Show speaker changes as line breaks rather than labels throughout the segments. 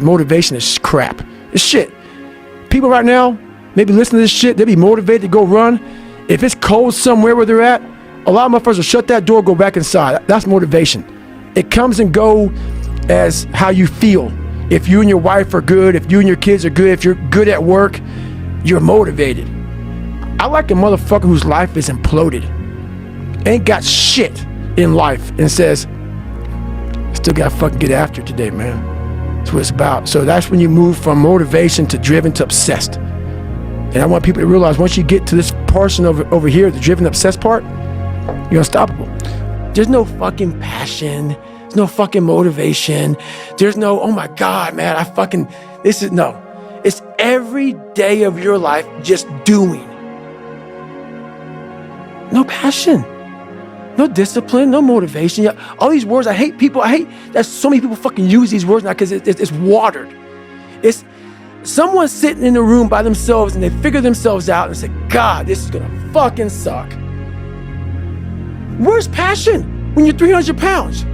Motivation is crap. It's shit. People right now, maybe listen to this shit, they be motivated to go run. If it's cold somewhere where they're at, a lot of motherfuckers will shut that door, go back inside. That's motivation. It comes and go as how you feel. If you and your wife are good, if you and your kids are good, if you're good at work, you're motivated. I like a motherfucker whose life is imploded, ain't got shit in life, and says, still gotta fucking get after it today, man. That's what it's about. So that's when you move from motivation to driven to obsessed. And I want people to realize once you get to this portion over here, the driven obsessed part, you're unstoppable. There's no fucking passion. There's no fucking motivation. There's no, oh my God, man, no. It's every day of your life just doing. No passion, no discipline, no motivation. All these words, I hate that so many people fucking use these words now because it's watered. It's someone sitting in a room by themselves and they figure themselves out and say, God, this is gonna fucking suck. Where's passion when you're 300 pounds?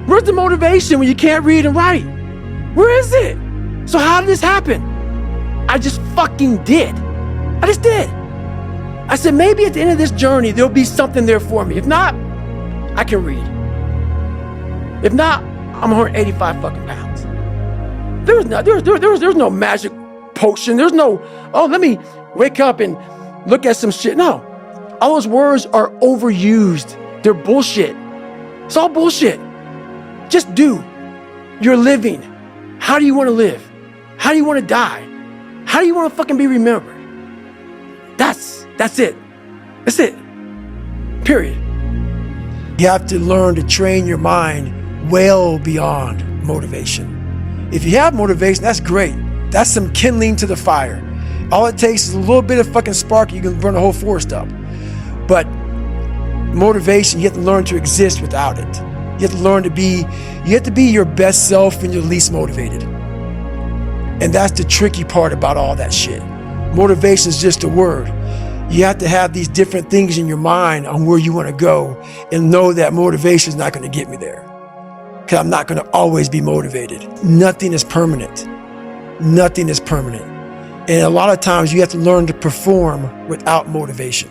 Where's the motivation when you can't read and write? Where is it? So how did this happen? I just fucking did. I just did. I said, maybe at the end of this journey, there'll be something there for me. If not, I can read. If not, I'm 185 fucking pounds. There's no magic potion. There's no, oh, let me wake up and look at some shit. No, all those words are overused. They're bullshit. It's all bullshit. Just do. You're living. How do you want to live? How do you want to die? How do you want to fucking be remembered? That's it. That's it. Period. You have to learn to train your mind well beyond motivation. If you have motivation, that's great. That's some kindling to the fire. All it takes is a little bit of fucking spark, you can burn the whole forest up. But motivation, you have to learn to exist without it. You have to be your best self when you're least motivated. And that's the tricky part about all that shit. Motivation is just a word. You have to have these different things in your mind on where you want to go and know that motivation is not going to get me there. Because I'm not going to always be motivated. Nothing is permanent. Nothing is permanent. And a lot of times you have to learn to perform without motivation.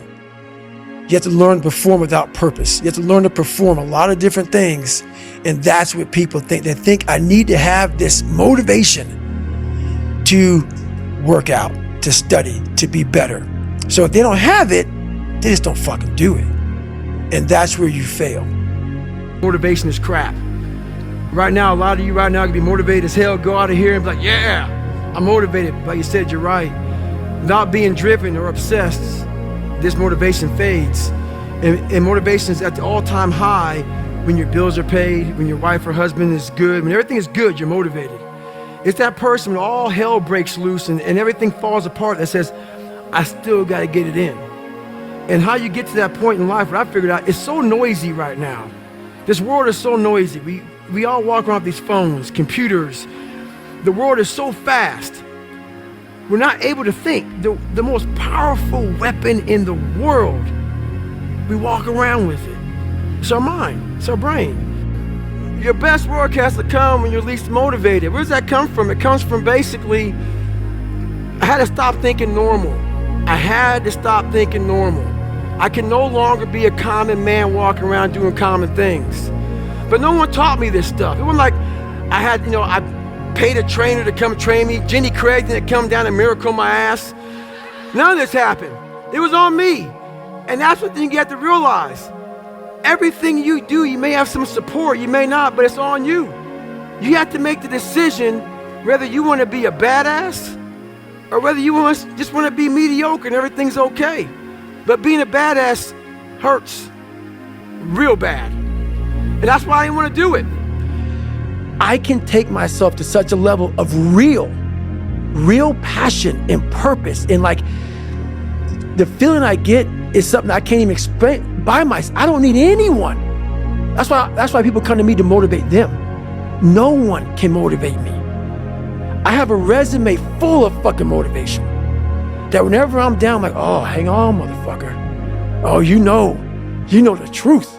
You have to learn to perform without purpose. You have to learn to perform a lot of different things. And that's what people think. They think I need to have this motivation to work out, to study, to be better. So if they don't have it, they just don't fucking do it. And that's where you fail. Motivation is crap. Right now, a lot of you right now can be motivated as hell, go out of here and be like, yeah, I'm motivated. But you said you're right. Not being driven or obsessed, this motivation fades. And motivation is at the all-time high when your bills are paid, when your wife or husband is good, when everything is good, you're motivated. It's that person when all hell breaks loose and everything falls apart that says, I still got to get it in. And how you get to that point in life, what I figured out, it's so noisy right now. This world is so noisy. We all walk around with these phones, computers. The world is so fast. We're not able to think. The most powerful weapon in the world, we walk around with it. It's our mind, it's our brain. Your best work has to come when you're least motivated. Where does that come from? It comes from basically, I had to stop thinking normal. I had to stop thinking normal. I can no longer be a common man walking around doing common things. But no one taught me this stuff. It wasn't like I paid a trainer to come train me. Jenny Craig didn't come down and miracle my ass. None of this happened. It was on me. And that's what you have to realize. Everything you do, you may have some support, you may not, but it's on you. You have to make the decision whether you want to be a badass or whether you just want to be mediocre and everything's okay. But being a badass hurts real bad. And that's why I didn't want to do it. I can take myself to such a level of real passion and purpose. And like the feeling I get is something I can't even explain by myself. I don't need anyone. That's why people come to me to motivate them. No one can motivate me. I have a resume full of fucking motivation. That whenever I'm down, I'm like, oh, hang on, motherfucker. Oh, you know the truth.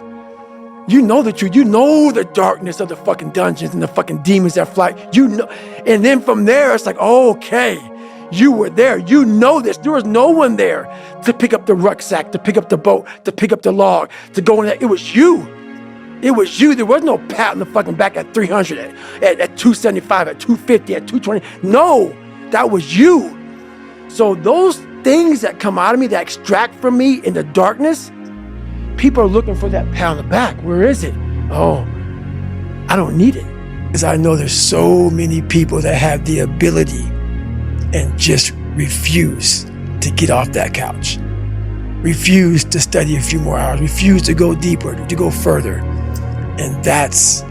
You know the truth. You know the darkness of the fucking dungeons and the fucking demons that fly. You know, and then from there, it's like, okay, you were there. You know this. There was no one there to pick up the rucksack, to pick up the boat, to pick up the log, to go in there. It was you. It was you. There was no pat on the fucking back at 300, at 275, at 250, at 220. No, that was you. So those things that come out of me, that extract from me in the darkness, people are looking for that pat on the back. Where is it? Oh, I don't need it. Because I know there's so many people that have the ability and just refuse to get off that couch. Refuse to study a few more hours. Refuse to go deeper, to go further. And that's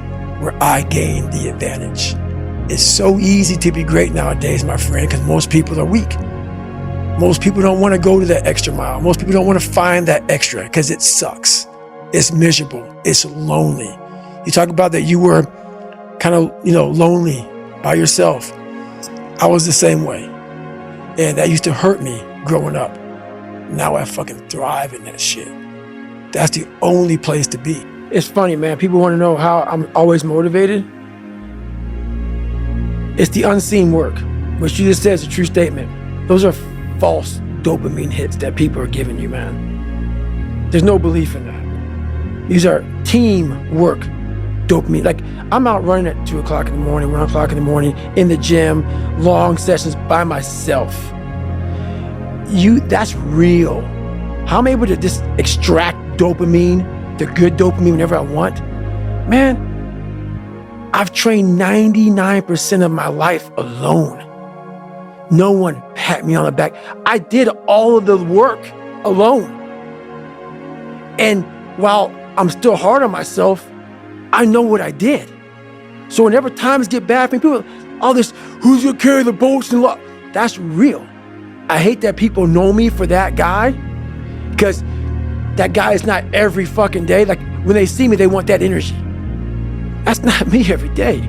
where I gain the advantage. It's so easy to be great nowadays, my friend, because most people are weak. Most people don't want to go to that extra mile. Most people don't want to find that extra because it sucks. It's miserable. It's lonely. You talk about that you were kind of, lonely by yourself. I was the same way. And that used to hurt me growing up. Now I fucking thrive in that shit. That's the only place to be. It's funny, man. People want to know how I'm always motivated. It's the unseen work. What you just said is a true statement. Those are false dopamine hits that people are giving you, man. There's no belief in that. These are teamwork dopamine. Like, I'm out running at 2 o'clock in the morning, 1 o'clock in the morning, in the gym, long sessions by myself. That's real. How I'm able to just extract dopamine, the good dopamine whenever I want. Man, I've trained 99% of my life alone. No one pat me on the back. I did all of the work alone. And while I'm still hard on myself, I know what I did. So whenever times get bad for me, people, all this, who's gonna carry the boats and log? That's real. I hate that people know me for that guy, because that guy is not every fucking day. Like, when they see me, they want that energy. That's not me every day.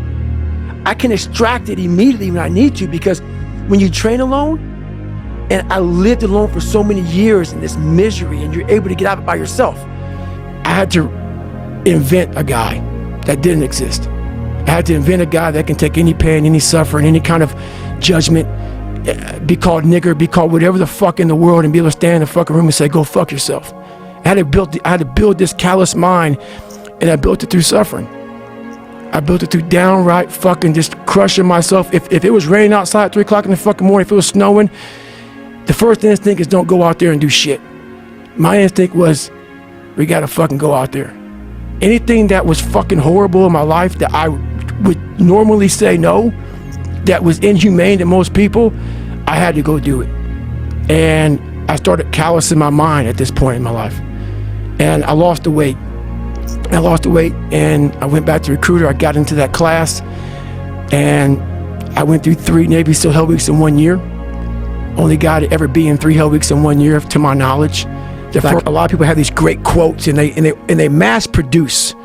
I can extract it immediately when I need to, because when you train alone, and I lived alone for so many years in this misery, and you're able to get out of it by yourself, I had to invent a guy that didn't exist. I had to invent a guy that can take any pain, any suffering, any kind of judgment, be called nigger, be called whatever the fuck in the world, and be able to stand in the fucking room and say, go fuck yourself. I had to build this callous mind, and I built it through suffering. I built it through downright fucking just crushing myself. If it was raining outside at 3 o'clock in the fucking morning, if it was snowing, the first instinct is don't go out there and do shit. My instinct was, we gotta fucking go out there. Anything that was fucking horrible in my life that I would normally say no, that was inhumane to most people, I had to go do it. And I started callousing my mind at this point in my life. And I lost the weight. And I went back to recruiter. I got into that class, and I went through 3 Navy SEAL Hell Weeks in 1 year. Only guy to ever be in 3 Hell Weeks in 1 year, to my knowledge. Like, a lot of people have these great quotes, and they mass produce.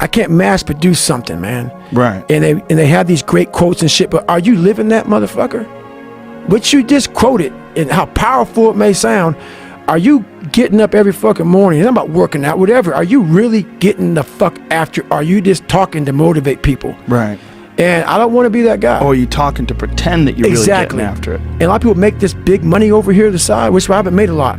I can't mass produce something, man.
Right.
And they have these great quotes and shit, but are you living that, motherfucker? What you just quoted, and how powerful it may sound, are you getting up every fucking morning? It's not about working out, whatever. Are you really getting the fuck after? Are you just talking to motivate people?
Right.
And I don't want to be that guy.
Or are you talking to pretend that you're really getting after it?
And a lot of people make this big money over here to the side, which I haven't made a lot.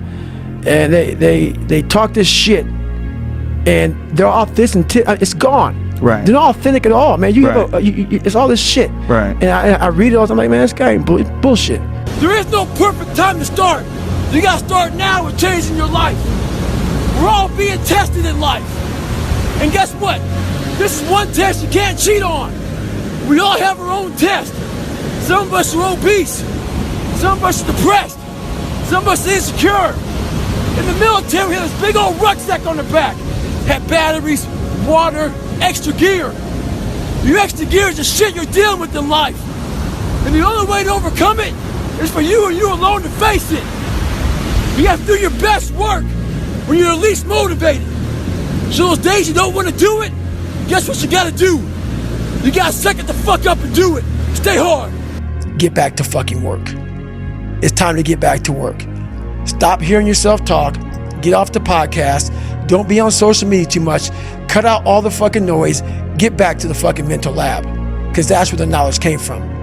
And they talk this shit, and they're authentic. It's gone.
Right.
They're not authentic at all, man. It's all this shit.
Right.
And I read it all. I'm like, man, this guy ain't bullshit. There is no perfect time to start. You gotta start now with changing your life. We're all being tested in life. And guess what? This is one test you can't cheat on. We all have our own test. Some of us are obese. Some of us are depressed. Some of us are insecure. In the military, we had this big old rucksack on the back. Had batteries, water, extra gear. Your extra gear is the shit you're dealing with in life. And the only way to overcome it is for you and you alone to face it. You have to do your best work when you're least motivated. So those days you don't want to do it, guess what you gotta do? You gotta suck it the fuck up and do it. Stay hard. Get back to fucking work. It's time to get back to work. Stop hearing yourself talk. Get off the podcast. Don't be on social media too much. Cut out all the fucking noise. Get back to the fucking mental lab, because that's where the knowledge came from.